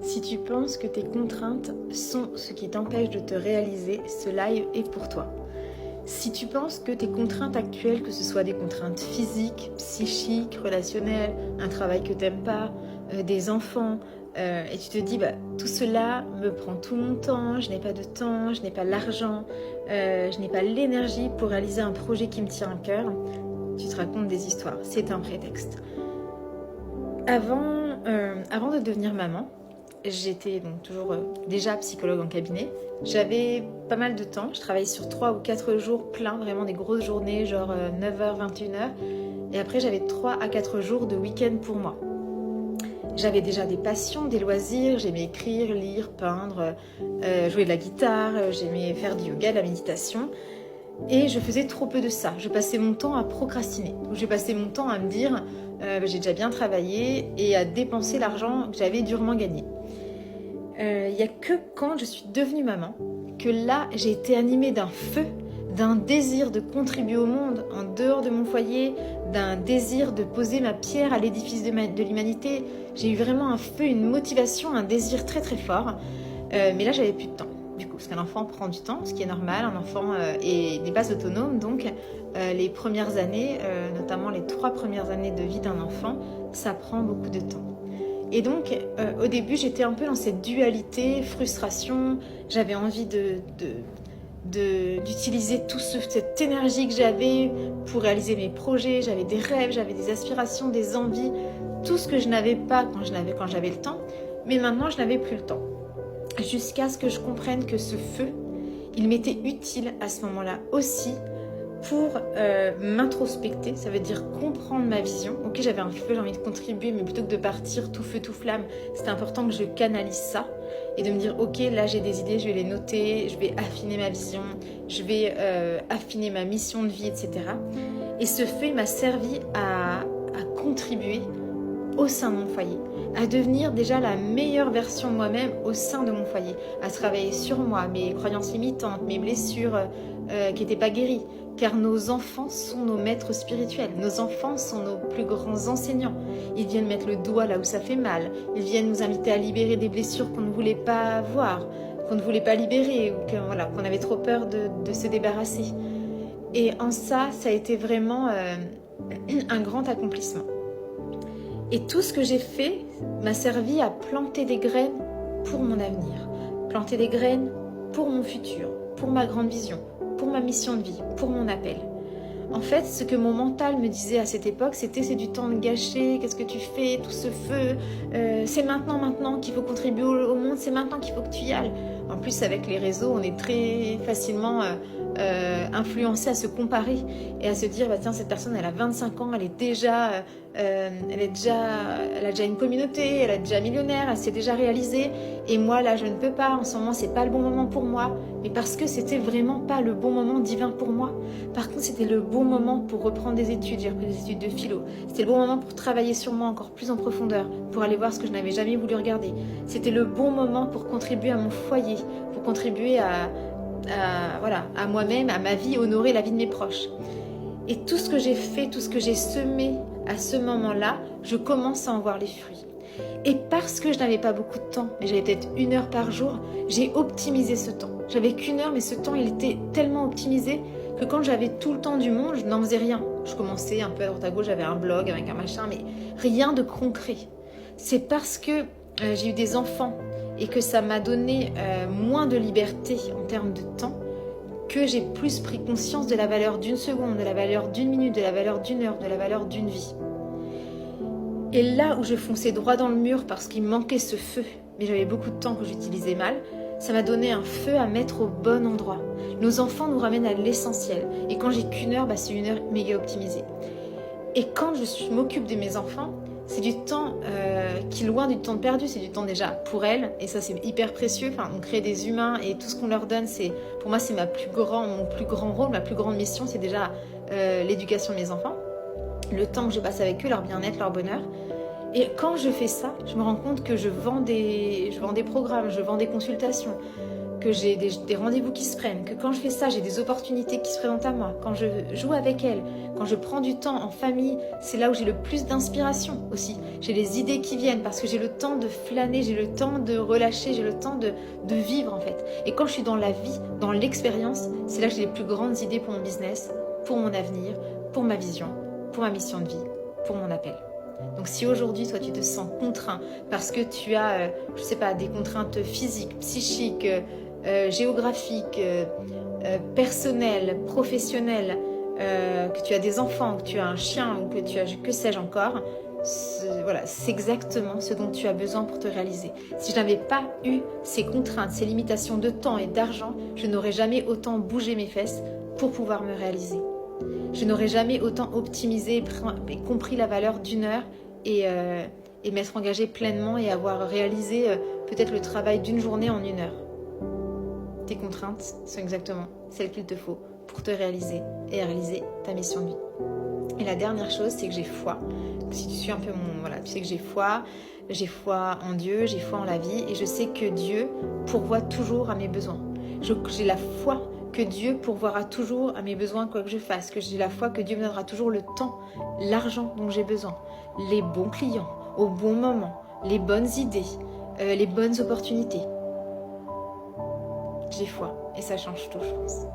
Si tu penses que tes contraintes sont ce qui t'empêche de te réaliser, ce live est pour toi. Si tu penses que tes contraintes actuelles, que ce soit des contraintes physiques, psychiques, relationnelles, un travail que tu n'aimes pas, des enfants, et tu te dis tout cela me prend tout mon temps, je n'ai pas de temps, je n'ai pas l'argent, je n'ai pas l'énergie pour réaliser un projet qui me tient à cœur, tu te racontes des histoires, c'est un prétexte. Avant de devenir maman, j'étais donc toujours déjà psychologue en cabinet. J'avais pas mal de temps. Je travaillais sur 3 ou 4 jours pleins, vraiment des grosses journées, genre 9h, 21h. Et après, j'avais 3 à 4 jours de week-end pour moi. J'avais déjà des passions, des loisirs. J'aimais écrire, lire, peindre, jouer de la guitare. J'aimais faire du yoga, de la méditation. Et je faisais trop peu de ça. Je passais mon temps à procrastiner. Je passais mon temps à me dire j'ai déjà bien travaillé et à dépenser l'argent que j'avais durement gagné. Il n'y a que quand je suis devenue maman que là j'ai été animée d'un feu, d'un désir de contribuer au monde en dehors de mon foyer, d'un désir de poser ma pierre à l'édifice de l'humanité. J'ai eu vraiment un feu, une motivation, un désir très très fort. Mais là j'avais plus de temps. Du coup, parce qu'un enfant prend du temps, ce qui est normal, un enfant n'est pas autonome, donc les premières années, notamment les 3 premières années de vie d'un enfant, ça prend beaucoup de temps. Et donc, au début, j'étais un peu dans cette dualité, frustration, j'avais envie d'utiliser toute cette énergie que j'avais pour réaliser mes projets, j'avais des rêves, j'avais des aspirations, des envies, tout ce que je n'avais pas quand j'avais le temps, mais maintenant je n'avais plus le temps. Jusqu'à ce que je comprenne que ce feu, il m'était utile à ce moment-là aussi pour m'introspecter, ça veut dire comprendre ma vision. Ok, j'avais un feu, j'ai envie de contribuer, mais plutôt que de partir tout feu, tout flamme, c'était important que je canalise ça et de me dire ok, là j'ai des idées, je vais les noter, je vais affiner ma vision, je vais affiner ma mission de vie, etc. Et ce feu m'a servi à contribuer au sein de mon foyer, à devenir déjà la meilleure version de moi-même au sein de mon foyer, à travailler sur moi, mes croyances limitantes, mes blessures qui n'étaient pas guéries, car nos enfants sont nos maîtres spirituels, nos enfants sont nos plus grands enseignants. Ils viennent mettre le doigt là où ça fait mal, ils viennent nous inviter à libérer des blessures qu'on ne voulait pas voir, qu'on ne voulait pas libérer, ou qu'on avait trop peur de se débarrasser. Et en ça a été vraiment un grand accomplissement. Et tout ce que j'ai fait m'a servi à planter des graines pour mon avenir, planter des graines pour mon futur, pour ma grande vision, pour ma mission de vie, pour mon appel. En fait, ce que mon mental me disait à cette époque, c'était c'est du temps de gâcher, qu'est-ce que tu fais, tout ce feu, c'est maintenant qu'il faut contribuer au monde, c'est maintenant qu'il faut que tu y ailles. En plus, avec les réseaux, on est très facilement influencé à se comparer et à se dire tiens, cette personne elle a 25 ans, elle a déjà une communauté, elle est déjà millionnaire, elle s'est déjà réalisée et moi là je ne peux pas, en ce moment c'est pas le bon moment pour moi, mais parce que c'était vraiment pas le bon moment divin pour moi. Par contre c'était le bon moment pour reprendre des études, j'ai repris des études de philo, c'était le bon moment pour travailler sur moi encore plus en profondeur, pour aller voir ce que je n'avais jamais voulu regarder, c'était le bon moment pour contribuer à mon foyer, pour contribuer à moi-même, à ma vie, honorer la vie de mes proches. Et tout ce que j'ai fait, tout ce que j'ai semé à ce moment-là, je commence à en voir les fruits. Et parce que je n'avais pas beaucoup de temps, mais j'avais peut-être 1 heure par jour, j'ai optimisé ce temps. J'avais qu'1 heure, mais ce temps, il était tellement optimisé que quand j'avais tout le temps du monde, je n'en faisais rien. Je commençais un peu à droite à gauche, j'avais un blog avec un machin, mais rien de concret. C'est parce que j'ai eu des enfants et que ça m'a donné moins de liberté en termes de temps, que j'ai plus pris conscience de la valeur d'1 seconde, de la valeur d'1 minute, de la valeur d'1 heure, de la valeur d'une vie. Et là où je fonçais droit dans le mur parce qu'il me manquait ce feu, mais j'avais beaucoup de temps que j'utilisais mal, ça m'a donné un feu à mettre au bon endroit. Nos enfants nous ramènent à l'essentiel. Et quand j'ai qu'1 heure, c'est 1 heure méga optimisée. Et quand je m'occupe de mes enfants, c'est du temps qui est loin du temps perdu, c'est du temps déjà pour elles, et ça c'est hyper précieux. Enfin, on crée des humains et tout ce qu'on leur donne, pour moi c'est mon plus grand rôle, ma plus grande mission, c'est déjà l'éducation de mes enfants, le temps que je passe avec eux, leur bien-être, leur bonheur. Et quand je fais ça, je me rends compte que je vends des programmes, je vends des consultations, que j'ai des rendez-vous qui se prennent, que quand je fais ça, j'ai des opportunités qui se présentent à moi, quand je joue avec elle, quand je prends du temps en famille, c'est là où j'ai le plus d'inspiration aussi. J'ai les idées qui viennent parce que j'ai le temps de flâner, j'ai le temps de relâcher, j'ai le temps de vivre en fait. Et quand je suis dans la vie, dans l'expérience, c'est là que j'ai les plus grandes idées pour mon business, pour mon avenir, pour ma vision, pour ma mission de vie, pour mon appel. Donc si aujourd'hui, toi, tu te sens contraint parce que tu as, je sais pas, des contraintes physiques, psychiques, géographiques, personnelles, professionnelles, que tu as des enfants, que tu as un chien ou que tu as que sais-je encore, voilà, c'est exactement ce dont tu as besoin pour te réaliser. Si je n'avais pas eu ces contraintes, ces limitations de temps et d'argent, je n'aurais jamais autant bougé mes fesses pour pouvoir me réaliser. Je n'aurais jamais autant optimisé et compris la valeur d'une heure et m'être engagée pleinement et avoir réalisé peut-être le travail d'une journée en 1 heure. Tes contraintes sont exactement celles qu'il te faut pour te réaliser et réaliser ta mission de vie. Et la dernière chose, c'est que j'ai foi. Si tu suis un peu voilà, tu sais que j'ai foi en Dieu, j'ai foi en la vie et je sais que Dieu pourvoit toujours à mes besoins. J'ai la foi que Dieu pourvoira toujours à mes besoins quoi que je fasse, que j'ai la foi que Dieu me donnera toujours le temps, l'argent dont j'ai besoin, les bons clients, au bon moment, les bonnes idées, les bonnes opportunités. J'ai foi et ça change tout, je pense.